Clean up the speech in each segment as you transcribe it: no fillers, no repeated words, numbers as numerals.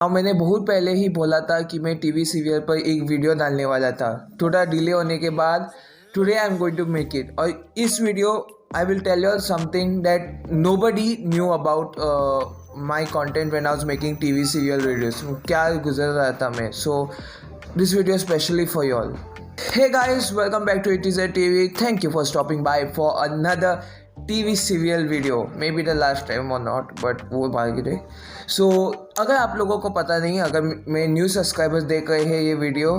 हाँ, मैंने बहुत पहले ही बोला था कि मैं टीवी सीरियल पर एक वीडियो डालने वाला था। थोड़ा डिले होने के बाद today I am going to make it. और इस video I will tell you something that nobody knew about my content when I was making TV serial videos. क्या गुजर रहा था मैं। So this video specially for you all. Hey guys, welcome back to It Is A TV. Thank you for stopping by for another TV serial video. Maybe the last time or not, but वो बाकी रहे। सो अगर आप लोगों को पता नहीं, अगर मैं न्यू सब्सक्राइबर्स देख रहे हैं ये video,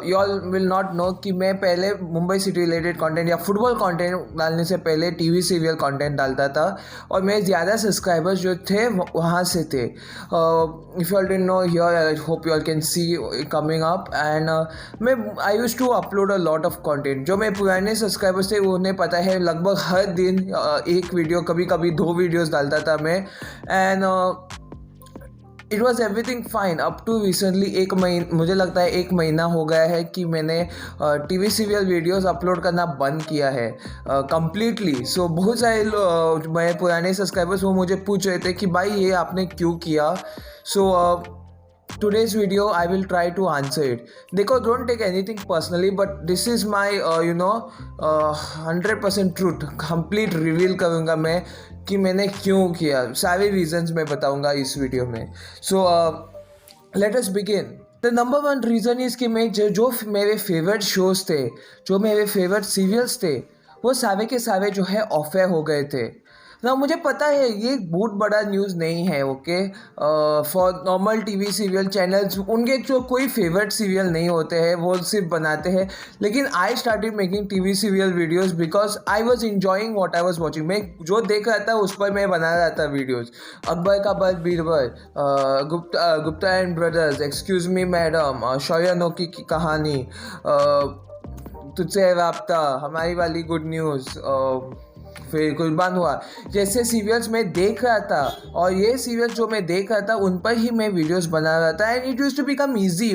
you all will not know कि मैं पहले मुंबई सिटी रिलेटेड कंटेंट या फुटबॉल कंटेंट डालने से पहले टीवी सीरियल कंटेंट डालता था और मेरे ज़्यादा सब्सक्राइबर्स जो थे वहाँ से थे। If you all didn't know here, I hope you all can see coming up. And मैं I used to upload a lot of content. जो मेरे पुराने सब्सक्राइबर्स थे उन्हें पता है, लगभग हर दिन एक वीडियो, कभी कभी 2 वीडियोस डालता था मैं। And it was everything fine up to recently. मुझे लगता है 1 महीना हो गया है कि मैंने टीवी सीरियल वीडियोस अपलोड करना बंद किया है कम्प्लीटली। सो बहुत सारे मेरे पुराने सब्सक्राइबर्स वो मुझे पूछ रहे थे कि भाई ये आपने क्यों किया। सो today's video I will try to answer it. देखो, don't take anything personally, but this is my 100% truth. complete reveal करूँगा मैं कि मैंने क्यों किया। सारे reasons मैं बताऊँगा इस वीडियो में। So let us begin. The number one reason is कि मैं जो मेरे फेवरेट शोज़ थे, जो मेरे फेवरेट सीरियल्स थे, वो सारे के सारे जो है ऑफर हो गए थे ना। मुझे पता है ये बहुत बड़ा न्यूज़ नहीं है, okay. For normal TV serial channels, उनके जो कोई फेवरेट सीरियल नहीं होते हैं, वो सिर्फ बनाते हैं। लेकिन I started making TV serial videos because I was enjoying what I was watching. मैं जो देख रहा था उस पर मैं बना रहा था वीडियोज़। अकबर का बल Birbal, Gupta and brothers, excuse me madam, Shaurya की कहानी, तुझसे राब्ता, हमारी वाली गुड न्यूज़, फिर कुर्बान हुआ, जैसे सीरियल्स मैं देख रहा था। और ये सीरियल्स जो मैं देख रहा था उन पर ही मैं वीडियोस बना रहा था। And it used to become easy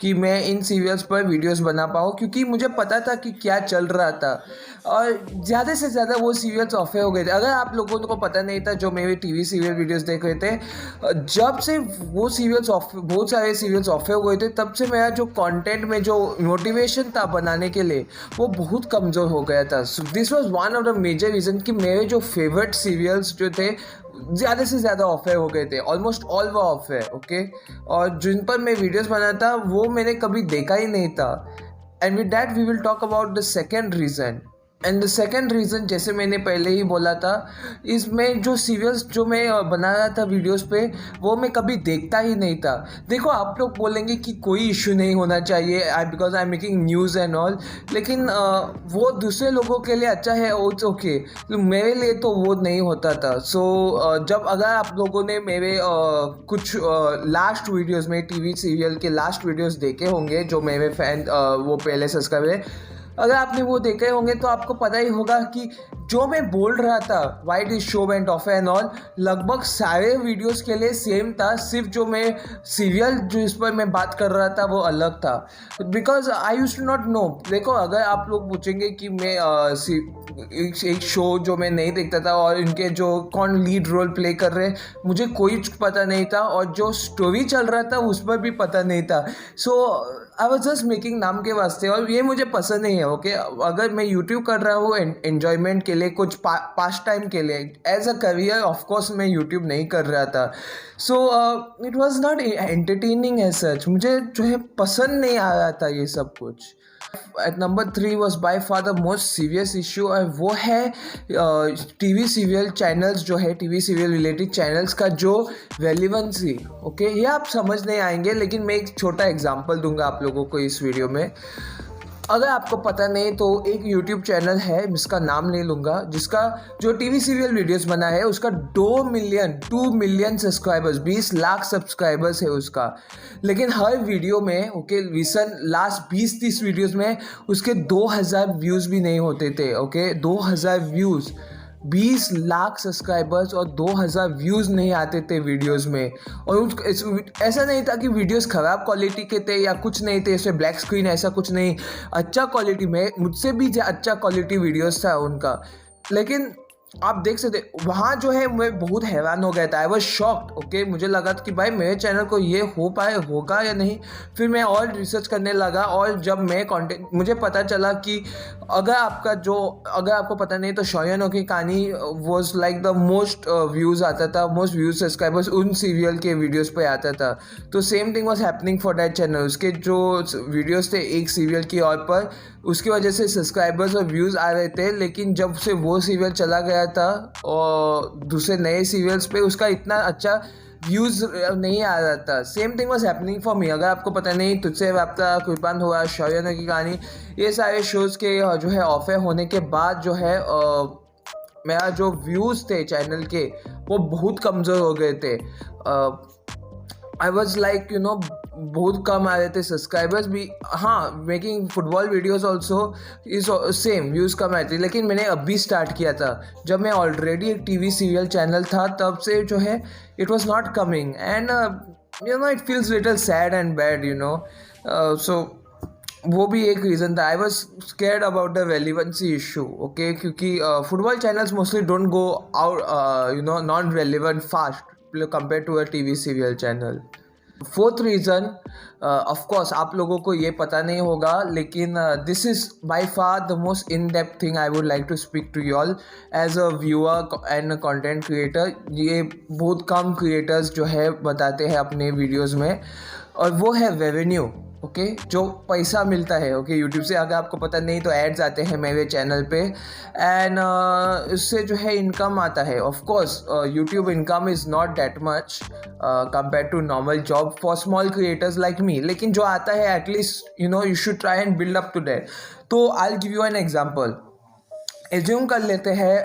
कि मैं इन सीरियल्स पर वीडियोस बना पाऊँ, क्योंकि मुझे पता था कि क्या चल रहा था। और ज़्यादा से ज़्यादा वो सीरियल्स ऑफर हो गए थे। अगर आप लोगों को पता नहीं था जो मेरे टीवी सीरियल वीडियोस देख रहे थे, जब से वो सीरियल्स बहुत सारे सीरियल्स ऑफर हो गए थे, तब से मेरा जो कंटेंट में जो मोटिवेशन था बनाने के लिए, वो बहुत कमज़ोर हो गया था। So this was one of the major reason कि मेरे जो फेवरेट सीरियल्स जो थे ज़्यादा से ज़्यादा ऑफर हो गए थे। ऑलमोस्ट ऑल वो ऑफर, ओके। और जिन पर मैं वीडियोस बनाता वो मैंने कभी देखा ही नहीं था। And with that we will talk about the second reason. And the second reason, जैसे मैंने पहले ही बोला था, इसमें जो सीरियल्स जो मैं बना रहा था वीडियोस पे, वो मैं कभी देखता ही नहीं था। देखो, आप लोग बोलेंगे कि कोई इशू नहीं होना चाहिए because I am making news and all, लेकिन वो दूसरे लोगों के लिए अच्छा है, इट्स ओके। मेरे लिए तो वो नहीं होता था। सो जब अगर आप लोगों ने मेरे कुछ लास्ट वीडियोज़ में टीवी सीरियल के लास्ट वीडियोज़ देखे होंगे, जो मेरे फैन वो पहले सब्सक्राइबर है, अगर आपने वो देखे होंगे तो आपको पता ही होगा कि जो मैं बोल रहा था why this show went of and all, लगभग सारे वीडियोस के लिए सेम था। सिर्फ जो मैं सीरियल जो इस पर मैं बात कर रहा था वो अलग था, because I used to not know. देखो, अगर आप लोग पूछेंगे कि मैं एक शो जो मैं नहीं देखता था और इनके जो कौन लीड रोल प्ले कर रहे, मुझे कोई पता नहीं था। और जो स्टोरी चल रहा था उस पर भी पता नहीं था। सो आई वॉज जस्ट मेकिंग नाम के वास्ते, और ये मुझे पसंद नहीं है, ओके। अगर मैं यूट्यूब कर रहा हूँ एन्जॉयमेंट के लिए, कुछ पास टाइम के लिए, एज अ करियर ऑफकोर्स मैं यूट्यूब नहीं कर रहा था। So it was not entertaining as such. मुझे जो है पसंद नहीं आ रहा था ये सब कुछ। At number 3 was by far the most serious issue, और वो है टीवी सीरियल चैनल्स जो है, टीवी सीरियल रिलेटेड चैनल्स का जो रेलिवेंसी, ओके। ये आप समझ नहीं आएंगे, लेकिन मैं एक छोटा एग्जांपल दूंगा आप लोगों को इस वीडियो में। अगर आपको पता नहीं तो एक यूट्यूब चैनल है, जिसका नाम नहीं लूँगा, जिसका जो टीवी सीरियल वीडियोस बना है, उसका 2 मिलियन सब्सक्राइबर्स, 20 लाख सब्सक्राइबर्स है उसका। लेकिन हर वीडियो में, ओके, रिसेंट लास्ट 20-30 वीडियोस में उसके 2000 व्यूज़ भी नहीं होते थे, ओके। 2000 व्यूज़, 20 लाख सब्सक्राइबर्स और 2000 व्यूज़ नहीं आते थे वीडियोस में। और ऐसा नहीं था कि वीडियोस ख़राब क्वालिटी के थे या कुछ नहीं थे, इसमें ब्लैक स्क्रीन, ऐसा कुछ नहीं। अच्छा क्वालिटी में, मुझसे भी अच्छा क्वालिटी वीडियोस था उनका। लेकिन आप देख सकते वहाँ जो है मैं बहुत हैरान हो गया था। I was shocked. ओके, मुझे लगा था कि भाई मेरे चैनल को ये होगा या नहीं। फिर मैं और रिसर्च करने लगा और जब मैं कंटेंट मुझे पता चला कि अगर आपको पता नहीं तो शौर्यनों की कहानी was like the most views आता था, मोस्ट व्यूज सब्सक्राइबर्स उन सीरियल के वीडियोज़ पे आता था। तो same thing was happening for that channel. उसके जो वीडियोज़ थे एक सीरियल की और पर, उसकी वजह से सब्सक्राइबर्स और व्यूज़ आ रहे थे, लेकिन जब से वो सीरियल चला गया था और दूसरे नए सीरियल्स पे उसका इतना अच्छा व्यूज़ नहीं आ रहा था। Same thing was happening for me. अगर आपको पता नहीं, तुझसे राब्ता, कुर्बान हुआ, शौर्यनों की कहानी, ये सारे शोज़ के जो है ऑफर होने के बाद जो है मेरा जो व्यूज़ थे चैनल के वो बहुत कमज़ोर हो गए थे। आई वॉज लाइक बहुत कम आ रहे थे सब्सक्राइबर्स भी। हाँ, making football videos also is same, views कम आए थे। लेकिन मैंने अभी स्टार्ट किया था, जब मैं ऑलरेडी एक टीवी सीरियल चैनल था तब से जो है it was not coming and it feels little sad and bad so वो भी एक रीज़न था। I was scared about the relevancy issue. Okay, क्योंकि football channels mostly don't go out non relevant fast compare to a TV serial channel. Fourth reason, of course आप लोगों को ये पता नहीं होगा, लेकिन this is by far the most in depth thing I would like to speak to you all as a viewer and content creator. ये बहुत कम क्रिएटर्स जो है बताते हैं अपने वीडियोज़ में, और वो है रेवेन्यू। ओके, जो पैसा मिलता है यूट्यूब से। अगर आपको पता नहीं तो एड्स आते हैं मेरे चैनल पे एंड उससे जो है इनकम आता है। Of course YouTube income is not that much compare to normal job for small creators like me, लेकिन जो आता है at least you should try and build up to that. तो I will give you an example. Assume कर लेते हैं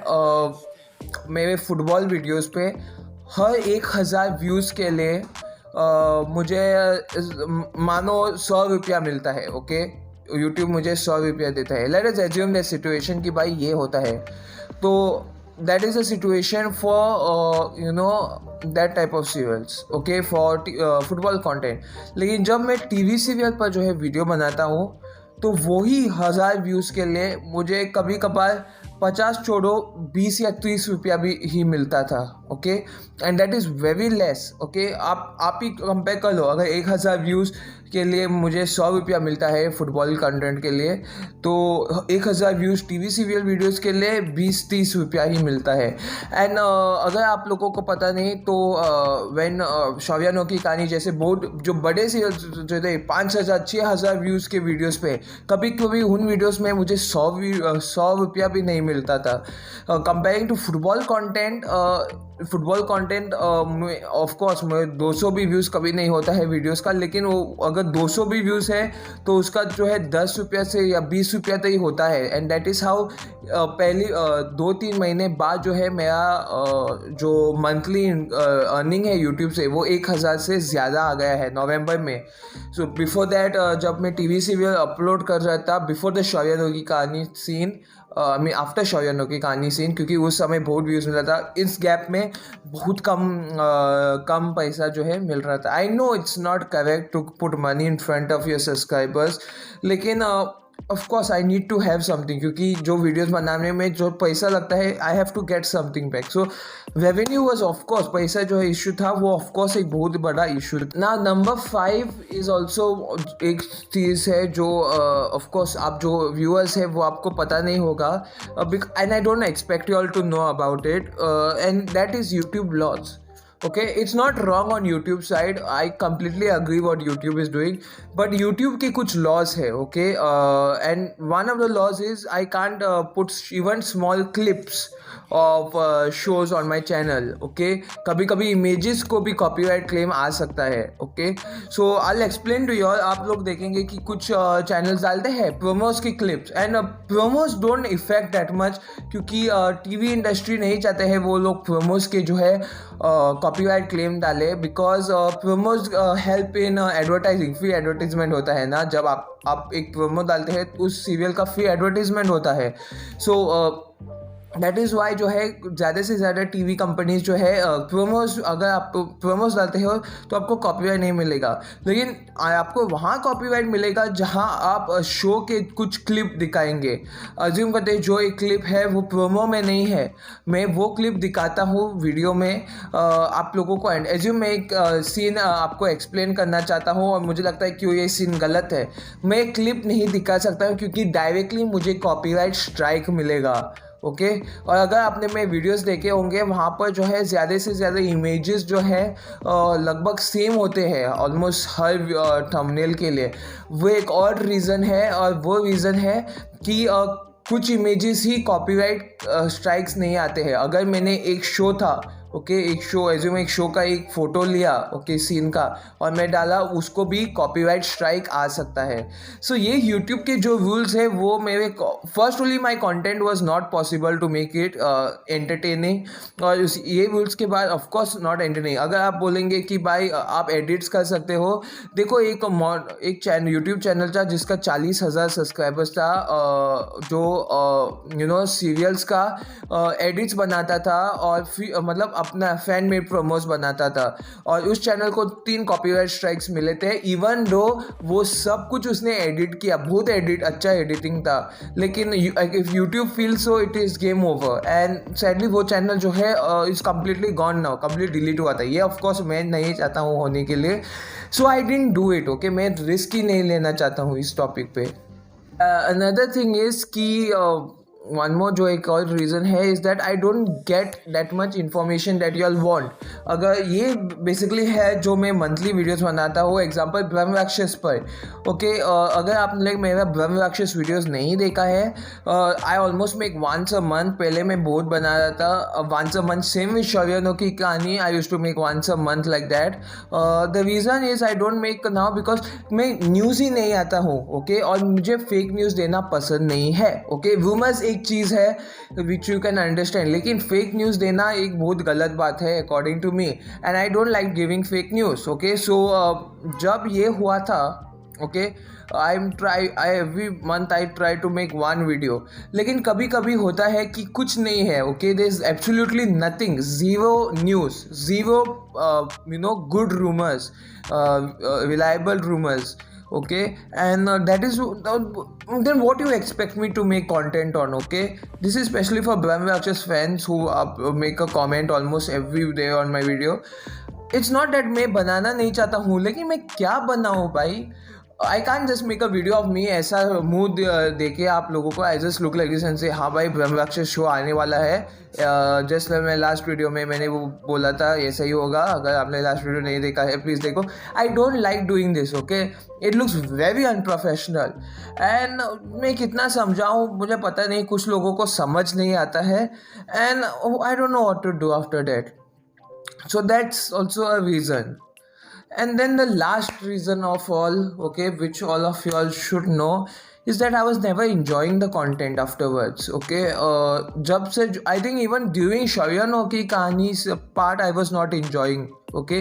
मेरे football videos पे हर 1000 व्यूज़ के लिए मुझे मानो 100 रुपया मिलता है। ओके, यूट्यूब मुझे 100 रुपया देता है। Let us assume that situation कि भाई ये होता है, तो that is a situation for that type of serials, okay, for football content. लेकिन जब मैं टीवी सीरियल पर जो है वीडियो बनाता हूँ तो वही 1000 व्यूज़ के लिए मुझे कभी कभार 50 छोड़ो 20 या 30 रुपया भी ही मिलता था। Okay, and that is very less. Okay, आप ही कंपेयर कर लो, अगर 1000 व्यूज़ के लिए मुझे 100 रुपया मिलता है फुटबॉल कंटेंट के लिए, तो 1000 व्यूज़ टीवी सीरियल वीडियोज़ के लिए 20-30 रुपया ही मिलता है। एंड अगर आप लोगों को पता नहीं तो व्हेन शौर्यनों की कहानी जैसे बहुत जो बड़े सीरियल जो थे 5000-6000 व्यूज़ के वीडियोज़ पे, कभी कभी उन वीडियोज़ में मुझे 100 रुपया भी नहीं मिलता था। Comparing to football content of course में 200 भी व्यूज़ कभी नहीं होता है वीडियोज़ का, लेकिन वो अगर 200 भी व्यूज़ है तो उसका जो है 10 रुपया से या 20 रुपया तक ही होता है। एंड दैट इज़ हाउ पहली 2-3 महीने बाद जो है मेरा जो मंथली अर्निंग है यूट्यूब से वो 1000 से ज़्यादा आ गया है नवंबर में। सो बिफोर दैट जब मैं टीवी सीरियल अपलोड कर रहा था बिफोर द शौर्यनों की कहानी सीन, आफ्टर शौर्यनों की कहानी सीन, क्योंकि उस समय बहुत व्यूज़ मिला था, इस गैप में बहुत कम पैसा जो है मिल रहा था। I know it's not correct to put money in front of your subscribers, लेकिन of course I need to have something, क्योंकि जो वीडियोस बनाने में जो पैसा लगता है I have to get something back. So revenue was of course, पैसा जो है इशू था वो ऑफ कोर्स एक बहुत बड़ा इशू ना। नंबर 5 इज़ ऑल्सो एक चीज़ है जो ऑफ कोर्स आप जो व्यूअर्स है वो आपको पता नहीं होगा, and I don't expect you all to know about it, and that is YouTube laws. Okay, it's not wrong on YouTube side. I completely agree what YouTube is doing, but YouTube के कुछ laws है, okay, and one of the laws is I can't put even small clips of shows on my channel. Okay, कभी कभी images को भी copyright claim आ सकता है। Okay, so I'll explain to you all. आप लोग देखेंगे कि कुछ channels डालते हैं promos की clips, and promos don't affect that much, क्योंकि TV इंडस्ट्री नहीं चाहते हैं वो लोग promos के जो है कॉपीराइट क्लेम डाले, because promos help in advertising. Free advertisement होता है ना, जब आप एक प्रोमो डालते हैं उस सीरियल का फ्री एडवर्टीजमेंट होता है। सो दैट इज़ वाई जो है ज़्यादा से ज़्यादा टीवी कंपनीज जो है प्रोमोज, अगर आप प्रोमोज डालते हो तो आपको कॉपीराइट नहीं मिलेगा, लेकिन आपको वहाँ कॉपीराइट मिलेगा जहाँ आप शो के कुछ क्लिप दिखाएंगे। अज्यूम करते हैं जो एक क्लिप है वो प्रोमो में नहीं है, मैं वो क्लिप दिखाता हूँ वीडियो में आप लोगों को। एंड एज्यूम मैं एक सीन आपको एक्सप्लेन करना चाहता हूँ और मुझे लगता है कि ये सीन गलत है, मैं क्लिप नहीं दिखा सकता हूँ क्योंकि डायरेक्टली मुझे कॉपीराइट स्ट्राइक मिलेगा। ओके और अगर आपने मेरे वीडियोस देखे होंगे वहाँ पर जो है ज़्यादा से ज़्यादा इमेजेस जो है लगभग सेम होते हैं ऑलमोस्ट हर थंबनेल के लिए। वो एक और रीज़न है, और वो रीज़न है कि कुछ इमेजेस ही कॉपीराइट स्ट्राइक्स नहीं आते हैं। अगर मैंने एक शो था, ओके एक शो एज्यूम एक शो का एक फ़ोटो लिया, ओके सीन का, और मैं डाला, उसको भी कॉपीराइट स्ट्राइक आ सकता है। सो ये यूट्यूब के जो रूल्स है वो मेरे firstly my content was not possible to make it entertaining, और ये रूल्स के बाद ऑफ कोर्स नॉट एंटरटेनिंग। अगर आप बोलेंगे कि भाई आप एडिट्स कर सकते हो, देखो एक चैनल यूट्यूब चैनल था जिसका 40,000 सब्सक्राइबर्स था, जो सीरियल्स का एडिट्स बनाता था और फिर मतलब अपना फैन मेड प्रोमोस बनाता था, और उस चैनल को 3 कॉपीराइट स्ट्राइक्स मिले थे। इवन दो वो सब कुछ उसने एडिट किया, बहुत अच्छा एडिटिंग था, लेकिन if YouTube feel so it is game over. And sadly वो चैनल जो है is completely gone now, complete delete हुआ था। ये ऑफकोर्स मैं नहीं चाहता हूँ होने के लिए, so I didn't do it. Okay मैं रिस्क ही नहीं लेना चाहता हूँ इस टॉपिक पे। अनदर थिंग इज़ कि वन मोर जो एक और रीज़न है is that I don't get that much information that you all want. अगर ये बेसिकली है जो मैं मंथली वीडियोस बनाता हूँ, एग्जांपल ब्रह्म राक्षस पर। ओके अगर आपने मेरा ब्रह्म राक्षस वीडियोस नहीं देखा है, I almost make once a month. पहले मैं बहुत बना रहा था once a month, same with शौर्यनो की कहानी, I used to make once a month like that. The reason is I don't make now because मैं न्यूज़ ही नहीं आता हूँ, ओके और मुझे फेक न्यूज़ देना पसंद नहीं है। ओके रूमर्स एक चीज़ है विच यू कैन अंडरस्टैंड, लेकिन फेक न्यूज़ देना एक बहुत गलत बात है according to me, and I don't like giving fake news. Okay so जब ये हुआ था, okay every month I try to make one video, लेकिन कभी कभी होता है कि कुछ नहीं है। Okay there is absolutely nothing, zero news, zero good rumours, reliable rumours. Okay and that is then what you expect me to make content on? Okay this is especially for Brahm Rakshas fans who make a comment almost every day on my video. It's not that मैं बनाना नहीं चाहता हूँ, लेकिन मैं क्या बनाऊँ भाई। I can just make a video of me, ऐसा मुंह देके आप लोगों को I just look like this and say हाँ भाई ब्रह्म राक्षस शो आने वाला है। जस्ट मैं लास्ट वीडियो में मैंने वो बोला था ऐसा ही होगा, अगर आपने लास्ट वीडियो नहीं देखा है प्लीज़ देखो। आई don't like doing this, okay it looks very unprofessional and मैं कितना समझाऊँ मुझे पता नहीं, कुछ लोगों को समझ नहीं आता है and I don't know what to do after that. So that's also a reason. And then the last reason of all, okay, which all of you all should know, is that I was never enjoying the content afterwards. Okay, जब से I think even during शौर्यनो की कहानी part I was not enjoying. Okay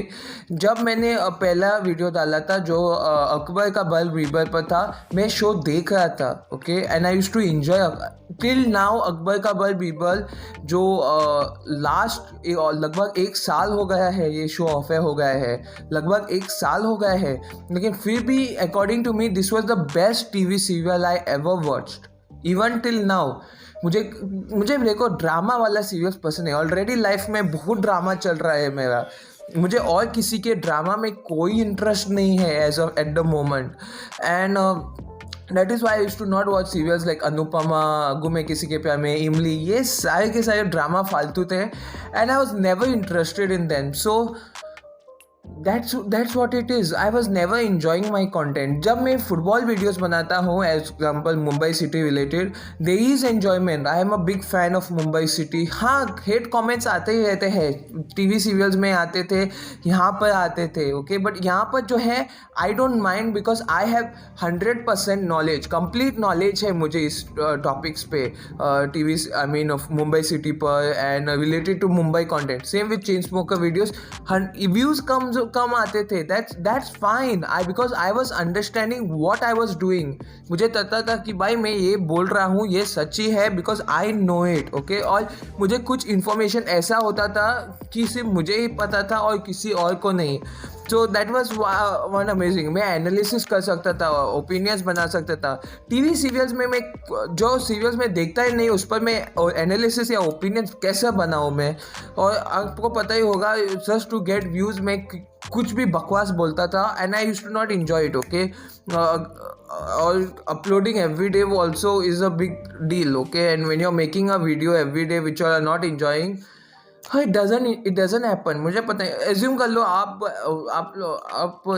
जब मैंने पहला video डाला था जो अकबर का बल बीरबल पर था, मैं शो देख रहा था, okay and I used to enjoy till now. Akbar का बल बीरबल जो लास्ट लगभग 1 साल हो गया है, ये शो ऑफ हो गया है, लगभग 1 साल हो गया है, लेकिन फिर भी according to me this was the best TV serial I ever watched even till now. मुझे देखो ड्रामा वाला सीरियल्स पसंद है, ऑलरेडी लाइफ में बहुत ड्रामा चल रहा है मेरा, मुझे और किसी के ड्रामा में कोई इंटरेस्ट नहीं है as of at the moment. And that is why I used to not watch serials like Anupama, गुमे किसी के प्यार में, इमली, ये सारे के सारे ड्रामा फालतू थे and I was never interested in them. So that's what it is. I was never enjoying my content. जब मैं फुटबॉल वीडियोस बनाता हूँ as example Mumbai city related, there is enjoyment. I am a big fan of Mumbai city. हाँ hate comments आते ही रहते हैं, TV serials में आते थे, यहाँ पर आते थे, ओके बट यहाँ पर जो है I don't mind because I have 100% knowledge, complete knowledge है मुझे इस टॉपिक्स पे, TV I mean of Mumbai city पर and related to Mumbai content. Same with chain smoker videos, views कम आते थे, that's fine. Because I was understanding what I was doing. मुझे पता था कि भाई मैं ये बोल रहा हूँ ये सच्ची है, because I know it, okay. और मुझे कुछ इन्फॉर्मेशन ऐसा होता था कि सिर्फ मुझे ही पता था और किसी और को नहीं। So that was one amazing. मैं एनालिसिस कर सकता था, ओपिनियंस बना सकता था। टीवी सीरियल्स में मैं जो सीरियल्स में देखता ही नहीं, उस पर मैं एनालिसिस या ओपिनियंस कैसे बनाऊँ मैं। और आपको पता ही होगा, जस्ट टू गेट व्यूज़ में कुछ भी बकवास बोलता था, and I used to not enjoy it, okay. और uploading every day also is a big deal, okay. And when you are making a video every day which you are not enjoying, it doesn't happen. मुझे पता है, assume कर लो आप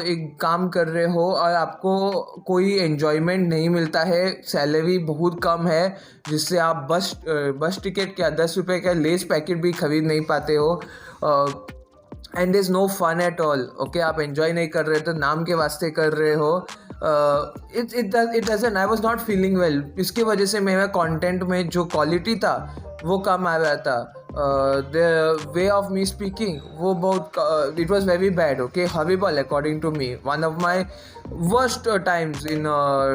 एक काम कर रहे हो और आपको कोई एन्जॉयमेंट नहीं मिलता है, सैलरी बहुत कम है, जिससे आप बस टिकट क्या 10 रुपये का लेस पैकेट भी खरीद नहीं पाते हो, and is no fun at all, okay. आप एंजॉय नहीं कर रहे तो नाम के वास्ते कर रहे हो। It doesn't, I was not feeling well. इसकी वजह से मेरा कंटेंट में जो क्वालिटी था वो कम आ रहा था। The way of me speaking वो बहुत it was very bad, okay, horrible according to me, one of my worst times in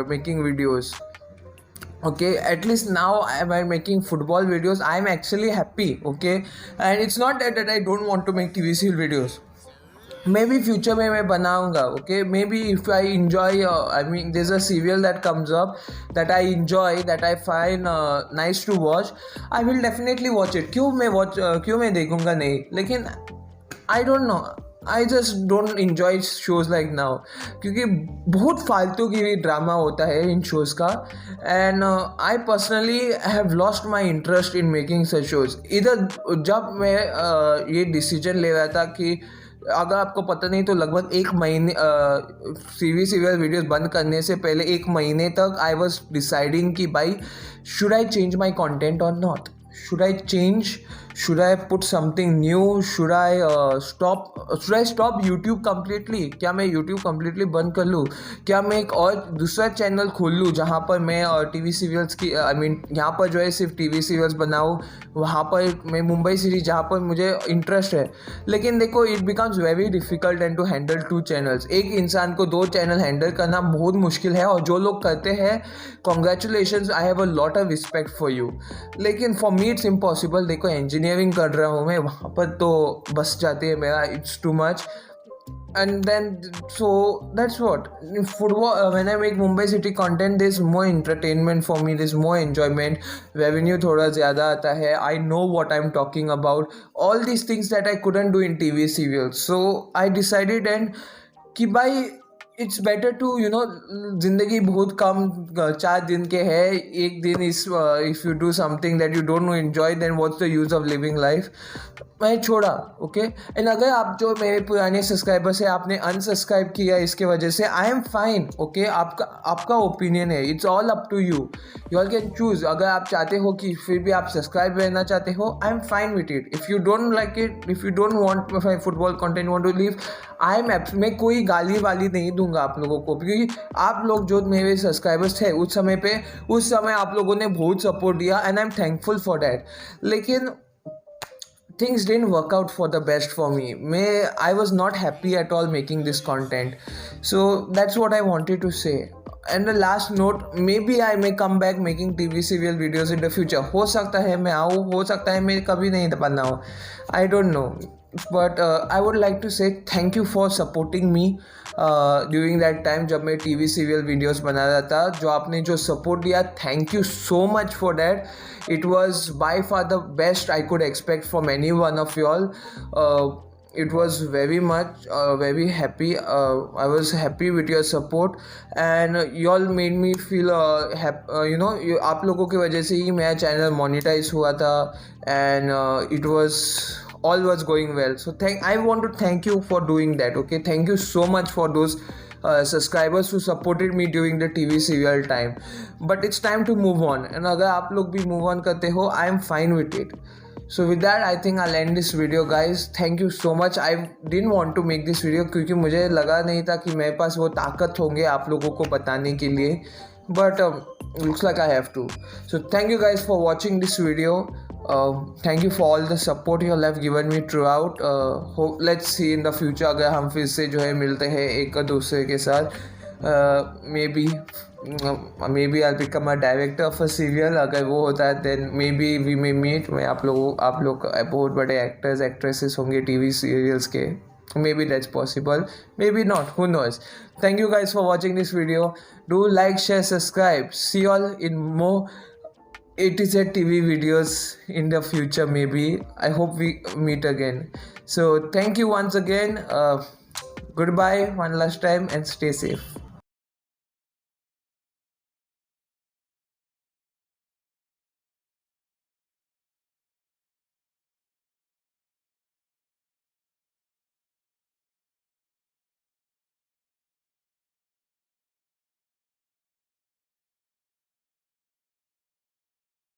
making videos, okay. At least now am I making football videos, I am actually happy, okay. And it's not that I don't want to make TV serial videos. Maybe future में मैं बनाऊंगा, okay. Maybe if I enjoy I mean there's a serial that comes up that I enjoy, that I find nice to watch, I will definitely watch it. क्यों मैं देखूंगा नहीं, लेकिन I don't know, I just don't enjoy shows like now, क्योंकि बहुत फालतू की drama होता है इन शोज़ का। And I personally have lost my interest in making such shows. इधर जब मैं ये डिसीजन ले रहा था कि अगर आपको पता नहीं तो लगभग 1 महीने सीरियल वीडियोस बंद करने से पहले 1 महीने तक आई वॉज डिसाइडिंग कि भाई should I change my content और not, should I change, should I put something new, should I stop YouTube completely, क्या मैं YouTube completely बंद कर लूँ, क्या मैं एक और दूसरा चैनल खोल लूँ जहाँ पर मैं टीवी सीरियल्स की यहाँ पर जो है सिर्फ टीवी सीरियल्स बनाऊँ, वहाँ पर मैं मुंबई सीरीज जहाँ पर मुझे इंटरेस्ट है। लेकिन देखो it becomes very difficult and to handle 2 channels. एक इंसान को 2 चैनल हैंडल करना बहुत मुश्किल है, और जो लोग करते हैं congratulations, I have a lot of respect for you. लेकिन फॉर मी इट्स इम्पॉसिबल। देखो इंजीनियरिंग कर रहा हूँ मैं, वहाँ पर तो बस जाती है मेरा, it's too much. And then so that's what football, when I make Mumbai City content, there's more entertainment for me, there's more enjoyment, revenue थोड़ा ज़्यादा आता है, I know what I'm talking about, all these things that I couldn't do in TV serials. So I decided and कि भाई it's better to ज़िंदगी बहुत कम 4 दिन के है, एक दिन if you do something that you don't enjoy, then what's the use of living life. मैं छोड़ा, ओके। एंड अगर आप जो मेरे पुराने सब्सक्राइबर्स हैं आपने अनसब्सक्राइब किया इसके वजह से, आई एम फाइन, ओके। आपका ओपिनियन है, it's all up to you, you all can choose. अगर आप चाहते हो कि फिर भी आप सब्सक्राइब रहना चाहते हो, I am fine with it. If you don't like it, if you don't want my football content, want to leave, मैं कोई गाली वाली नहीं दूंगा आप लोगों को, क्योंकि आप लोग जो मेरे सब्सक्राइबर्स थे उस समय आप लोगों ने बहुत सपोर्ट दिया, and I am thankful for that. लेकिन things didn't work out for the best for me. I was not happy at all making this content. So that's what I wanted to say. And the last note, maybe I may come back making TV serial videos in the future. हो सकता है मैं आऊँ, हो सकता है मैं कभी नहीं बना हूँ, I don't know. But I would like to say thank you for supporting me during that time जब मैं TV serial videos बना रहा था। जो आपने जो support दिया, thank you so much for that. It was by far the best I could expect from any one of y'all. It was very much very happy. I was happy with your support, and y'all made me feel happy. आप लोगों की वजह से ही मेरा channel monetise हुआ था, and it was all was going well. So I want to thank you for doing that. Okay, thank you so much for those subscribers who supported me during the TV serial time. But it's time to move on, and अगर आप लोग भी move on करते हो, I am fine with it. So with that, I think I'll end this video, guys. Thank you so much. I didn't want to make this video क्योंकि मुझे लगा नहीं था कि मेरे पास वो ताकत होंगे आप लोगों को बताने के लिए, but looks like I have to. So thank you guys for watching this video. Thank you for all the support you have given me throughout. Hope let's see in the future अगर हम फिर से जो है मिलते हैं एक दूसरे के साथ. Maybe I'll become a director of a serial. अगर वो होता है then maybe we may meet. मैं आप लोग बहुत बड़े actors actresses होंगे TV serials के. Maybe that's possible, maybe not, who knows. Thank you guys for watching this video. Do like, share, subscribe. See you all in more A to Z TV videos in the future. Maybe I hope we meet again. So thank you once again. Goodbye one last time and stay safe.